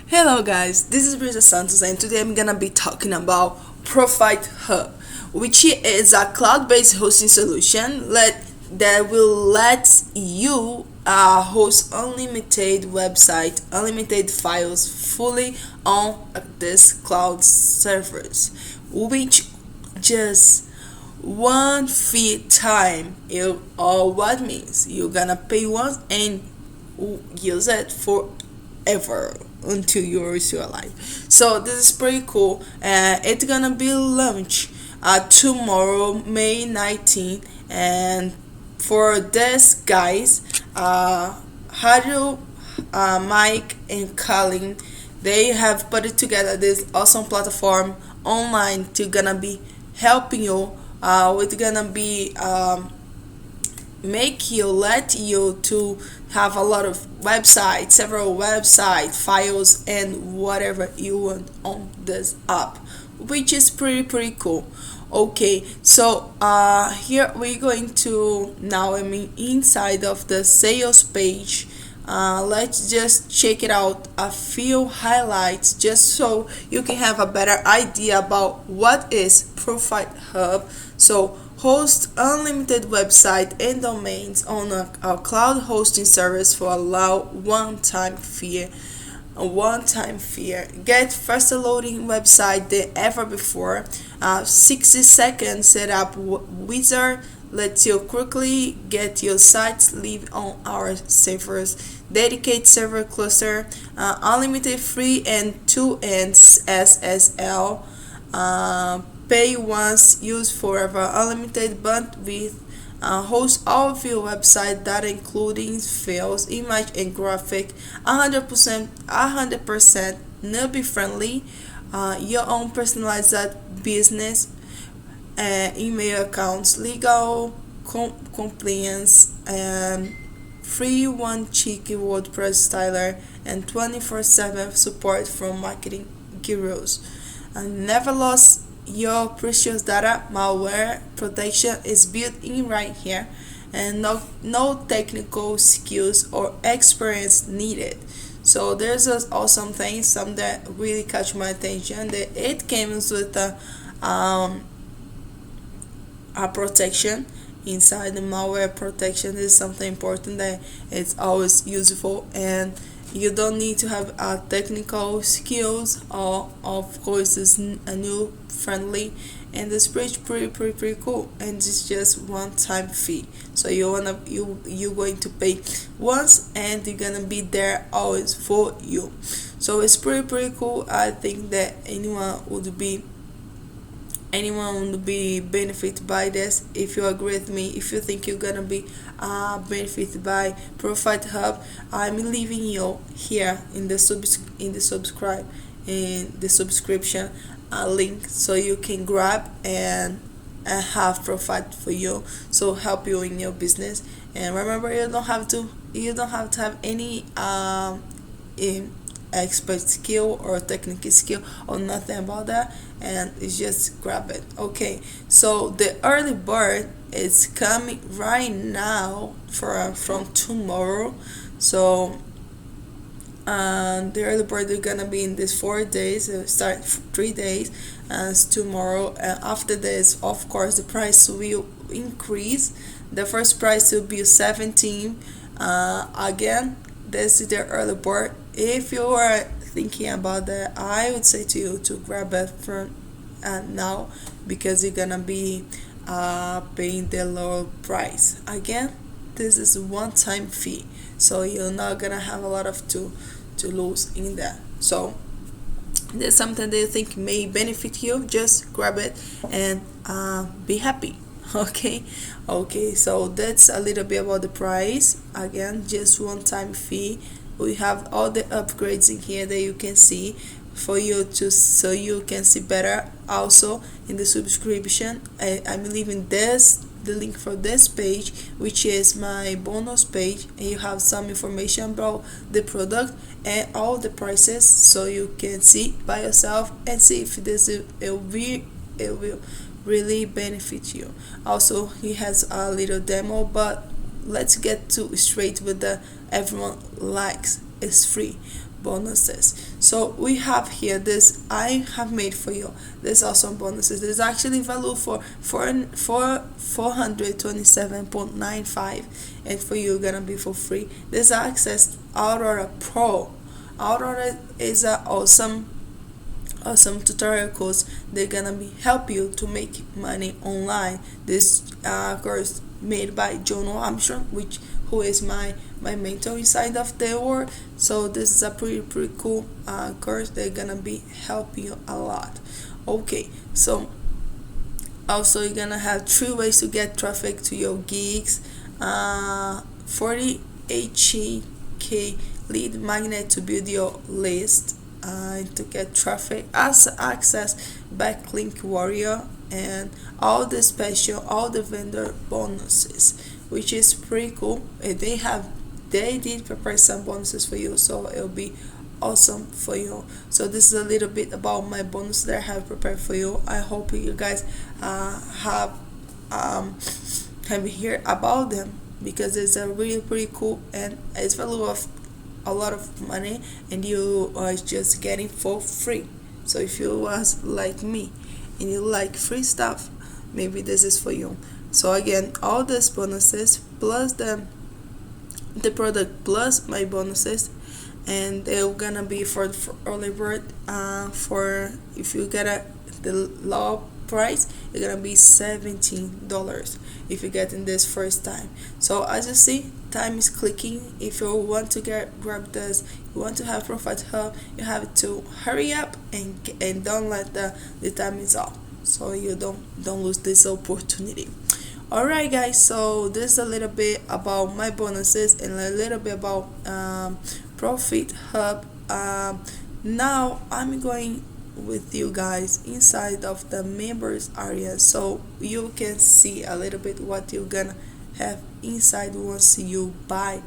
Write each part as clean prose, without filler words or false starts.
Hello guys, this is Brisa Santos and today I'm gonna be talking about Profit Hub, which is a cloud-based hosting solution that will let you host unlimited website, unlimited files fully on this cloud servers, which just one fee time. What means you're gonna pay once and use it forever until you're still alive. So this is pretty cool. It's gonna be launched tomorrow, May 19th, and for this guys, Haru, Mike, and Colin, they have put it together this awesome platform online to gonna be helping you. It's gonna be make you let you to have a lot of websites, several website files and whatever you want on this app, which is pretty cool. Okay, so here we're going to now, inside of the sales page. Let's just check it out, a few highlights just so you can have a better idea about what is Profit Hub. So host unlimited website and domains on a cloud hosting service for a low one-time fee. Get faster loading website than ever before. 60 seconds setup wizard lets you quickly get your sites live on our servers. Dedicated server cluster, unlimited free and 2 ends SSL. Pay once, use forever, unlimited bandwidth. Host all of your website data including files, image and graphic. 100% newbie friendly. Your own personalized business, email accounts, legal compliance, and free one cheeky WordPress styler, and 24/7 support from marketing gurus. And never lost your precious data. Malware protection is built in right here, and no technical skills or experience needed. So there's this awesome thing, some that really catch my attention, that it comes with a protection inside. The malware protection is something important that it's always useful, and you don't need to have technical skills, or of course it's a new friendly, and it's pretty cool, and it's just one time fee. So you're going to pay once and you're gonna be there always for you. So it's pretty cool. I think that anyone would be benefited by this. If you agree with me, if you think you're gonna be benefited by Profit Hub, I'm leaving you here in the subscription link, so you can grab and have profit for you, so help you in your business. And remember, you don't have to have any expert skill or technical skill or nothing about that, and it's just grab it. Okay, so the early bird is coming right now from tomorrow. So the early bird is gonna be in these 4 days. Start 3 days, and it's tomorrow. And after this, of course, the price will increase. The first price will be 17. Again, this is the early bird. If you are thinking about that, I would say to you to grab it from now, because you're gonna be paying the lower price. Again, this is one-time fee, so you're not gonna have a lot of to lose in that. So there's something that you think may benefit you, just grab it and be happy. Okay, so that's a little bit about the price. Again, just one-time fee. We have all the upgrades in here that you can see for you to, so you can see better. Also in the subscription, I'm leaving the link for this page, which is my bonus page, and you have some information about the product and all the prices, so you can see by yourself and see if it will really benefit you. Also, he has a little demo, but let's get to straight with the everyone likes is free bonuses. So we have here this I have made for you. There's awesome bonuses. There's actually value for 427.95, and for you gonna be for free. There's access Aurora Pro. Aurora is a awesome tutorial course. They're gonna be help you to make money online. This course made by John Armstrong, who is my mentor inside of the world. So this is a pretty cool course. They're gonna be helping you a lot. Okay, so also you're gonna have 3 ways to get traffic to your gigs. 40 HK lead magnet to build your list, to get traffic, as access backlink warrior, and all the vendor bonuses, which is pretty cool. And they did prepare some bonuses for you, so it'll be awesome for you. So this is a little bit about my bonus that I have prepared for you. I hope you guys have heard about them, because it's a really pretty cool, and it's value of a lot of money, and you are just getting for free. So if you was like me and you like free stuff, maybe this is for you. So again, all these bonuses plus the product plus my bonuses, and they're gonna be for early bird. For if you get the low price, it's gonna be $17 if you get in this first time. So as you see, time is clicking. If you want to grab this, you want to have Profit Hub, you have to hurry up and don't let the time is off, so you don't lose this opportunity. Alright guys, so this is a little bit about my bonuses and a little bit about Profit Hub. Now I'm going with you guys inside of the members area, so you can see a little bit what you're gonna have inside once you buy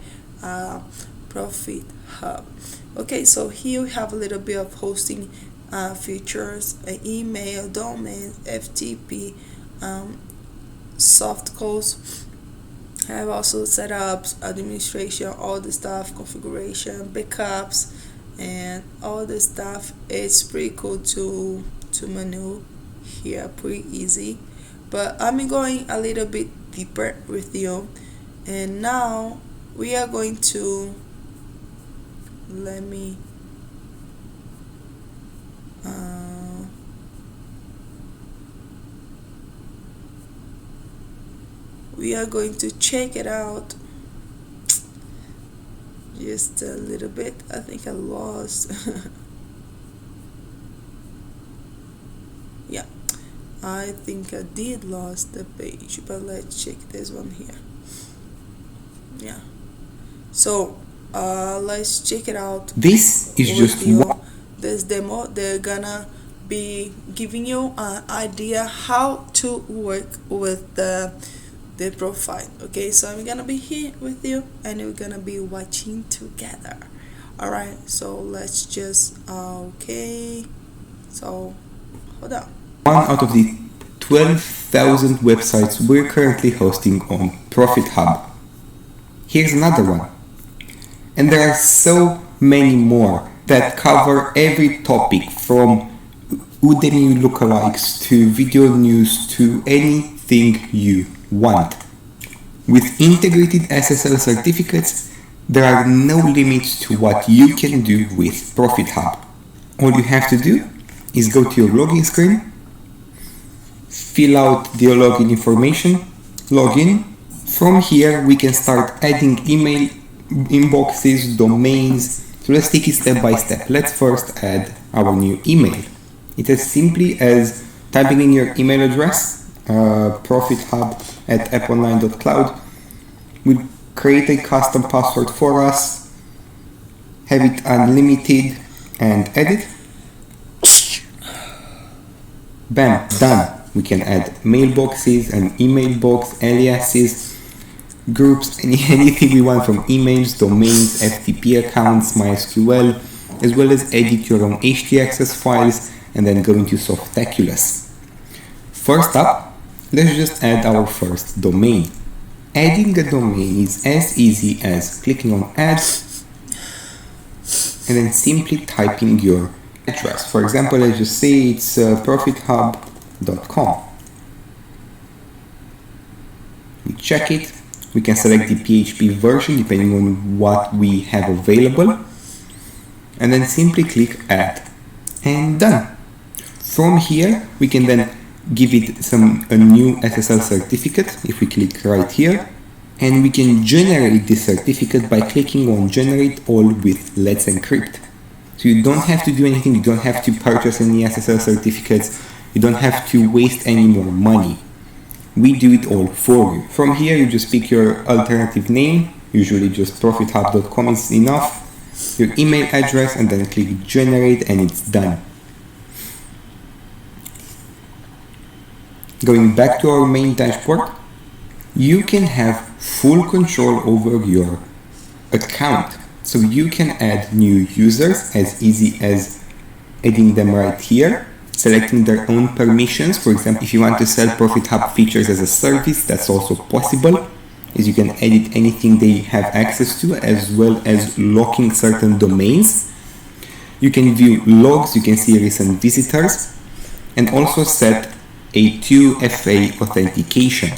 Profit Hub. Okay, so here we have a little bit of hosting features, email, domain, FTP, soft codes. I have also setups, administration, all the stuff, configuration, backups, and all this stuff. It's pretty cool to maneuver here, pretty easy. But I'm going a little bit deeper with you, and now we are going to we are going to check it out just a little bit. I think I lost yeah, I think I did lost the page, but let's check this one here. Yeah, so let's check it out. This is just this demo. They're gonna be giving you an idea how to work with the profile. Okay, so I'm gonna be here with you and we're gonna be watching together. Alright, so let's just okay, so hold on. One out of the 12,000 websites we're currently hosting on Profit Hub. Here's another one. And there are so many more that cover every topic, from Udemy lookalikes to video news to anything you want. With integrated SSL certificates, there are no limits to what you can do with Profit Hub. All you have to do is go to your login screen, fill out your login information, log in. From here we can start adding email inboxes, domains. So let's take it step by step. Let's first add our new email. It's as simply as typing in your email address, profithub@apponline.cloud. We'll create a custom password for us, have it unlimited, and edit. Bam, done. We can add mailboxes, an email box, aliases, groups, anything we want, from emails, domains, FTP accounts, MySQL, as well as edit your own htaccess files and then go into Softaculous. First up, let's just add our first domain. Adding a domain is as easy as clicking on add and then simply typing your address. For example, let's just say it's profithub.com. We check it. We can select the PHP version depending on what we have available, and then simply click add, and done. From here we can then give it a new SSL certificate if we click right here, and we can generate this certificate by clicking on generate all with Let's Encrypt. So you don't have to do anything, you don't have to purchase any SSL certificates, you don't have to waste any more money. We do it all for you. From here you just pick your alternative name, usually just profithub.com is enough, your email address, and then click generate, and it's done. Going back to our main dashboard, you can have full control over your account. So you can add new users as easy as adding them right here, selecting their own permissions. For example, if you want to sell ProfitHub features as a service, that's also possible, as you can edit anything they have access to, as well as locking certain domains. You can view logs, you can see recent visitors, and also set a 2FA authentication.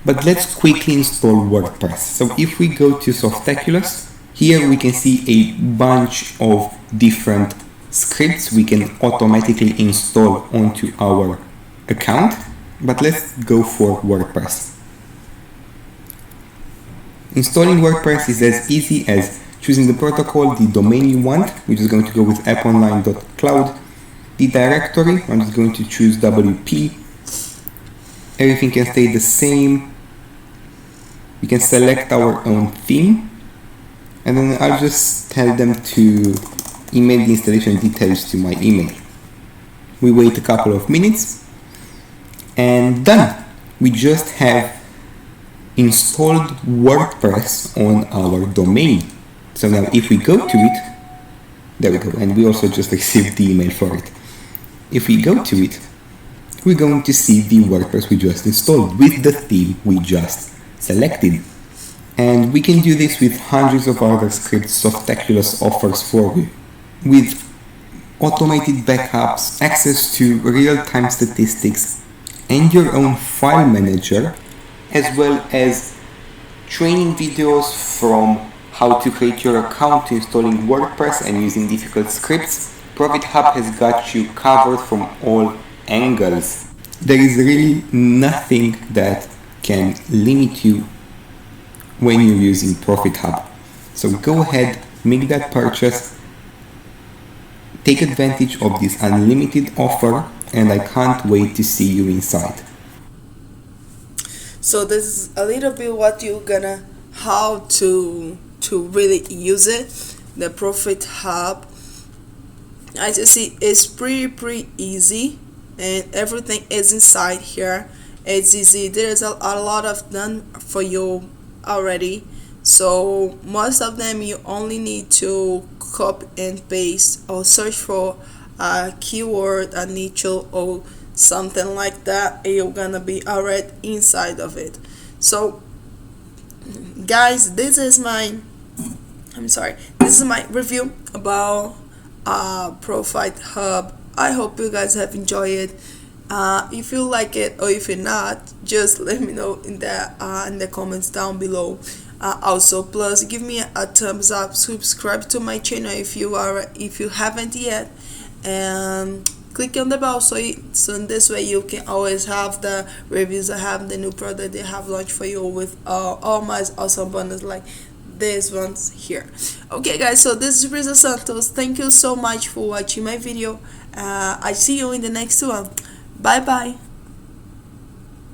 But let's quickly install WordPress. So if we go to Softaculous, here we can see a bunch of different scripts we can automatically install onto our account. But let's go for WordPress. Installing WordPress is as easy as choosing the protocol, the domain you want, which is going to go with apponline.cloud, the directory, I'm just going to choose WP. Everything can stay the same. We can select our own theme, and then I'll just tell them to email the installation details to my email. We wait a couple of minutes, and done. We just have installed WordPress on our domain. So now if we go to it, there we go, and we also just received the email for it. If we go to it, we're going to see the WordPress we just installed with the theme we just selected. And we can do this with hundreds of other scripts Softaculous offers for you, with automated backups, access to real-time statistics, and your own file manager, as well as training videos from how to create your account to installing WordPress and using difficult scripts. ProfitHub has got you covered from all angles. There is really nothing that can limit you when you're using ProfitHub. So go ahead, make that purchase, take advantage of this unlimited offer, and I can't wait to see you inside. So this is a little bit what you're gonna how to really use it, the ProfitHub. As you see, it's pretty easy, and everything is inside here. It's easy. There's a lot of done for you already, so most of them you only need to copy and paste or search for a keyword, a niche, or something like that, and you're gonna be already inside of it. So guys, this is my review about ProfitHub. I hope you guys have enjoyed it. If you like it, or if you're not, just let me know in the comments down below. Also, plus give me a thumbs up, subscribe to my channel if you haven't yet, and click on the bell so in this way you can always have the reviews I have, the new product they have launched for you, with all my awesome bonus like these ones here. Okay guys, so this is Risa Santos. Thank you so much for watching my video. I see you in the next one. Bye bye.